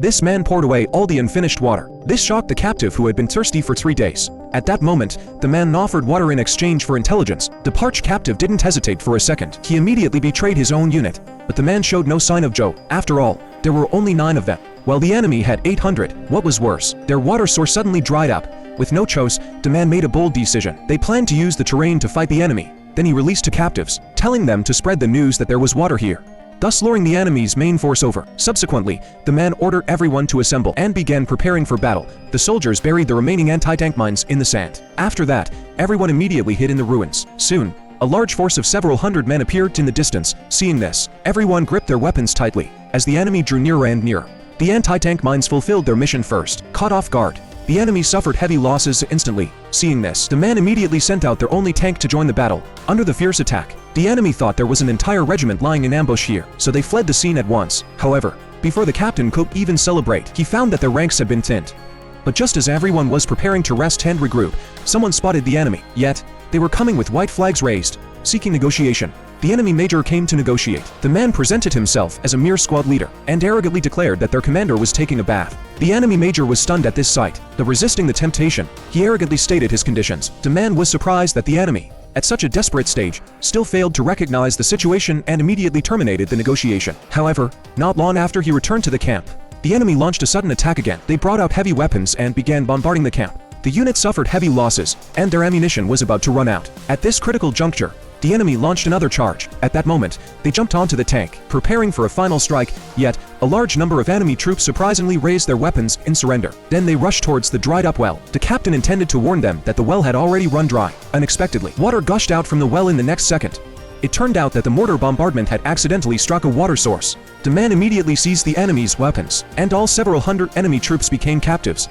This man poured away all the unfinished water. This shocked the captive who had been thirsty for 3 days. At that moment, the man offered water in exchange for intelligence. The parched captive didn't hesitate for a second. He immediately betrayed his own unit. But the man showed no sign of Joe. After all, there were only 9 of them, while the enemy had 800. What was worse, their water source suddenly dried up. With no choice, the man made a bold decision. They planned to use the terrain to fight the enemy. Then he released 2 captives, telling them to spread the news that there was water here, thus luring the enemy's main force over. Subsequently, the man ordered everyone to assemble and began preparing for battle. The soldiers buried the remaining anti-tank mines in the sand. After that, everyone immediately hid in the ruins. Soon, a large force of several hundred men appeared in the distance. Seeing this, everyone gripped their weapons tightly. As the enemy drew nearer and nearer, the anti-tank mines fulfilled their mission first. Caught off guard, the enemy suffered heavy losses instantly. Seeing this, the man immediately sent out their only tank to join the battle. Under the fierce attack, the enemy thought there was an entire regiment lying in ambush here, so they fled the scene at once. However, before the captain could even celebrate, he found that their ranks had been thinned. But just as everyone was preparing to rest and regroup, someone spotted the enemy. Yet, they were coming with white flags raised, seeking negotiation. The enemy major came to negotiate. The man presented himself as a mere squad leader and arrogantly declared that their commander was taking a bath. The enemy major was stunned at this sight. Though resisting the temptation, he arrogantly stated his conditions. The man was surprised that the enemy, at such a desperate stage, still failed to recognize the situation and immediately terminated the negotiation. However, not long after he returned to the camp, the enemy launched a sudden attack again. They brought out heavy weapons and began bombarding the camp. The unit suffered heavy losses, and their ammunition was about to run out. At this critical juncture, the enemy launched another charge. At that moment, they jumped onto the tank, preparing for a final strike, yet a large number of enemy troops surprisingly raised their weapons in surrender. Then they rushed towards the dried-up well. The captain intended to warn them that the well had already run dry. Unexpectedly, water gushed out from the well in the next second. It turned out that the mortar bombardment had accidentally struck a water source. The man immediately seized the enemy's weapons, and all several hundred enemy troops became captives.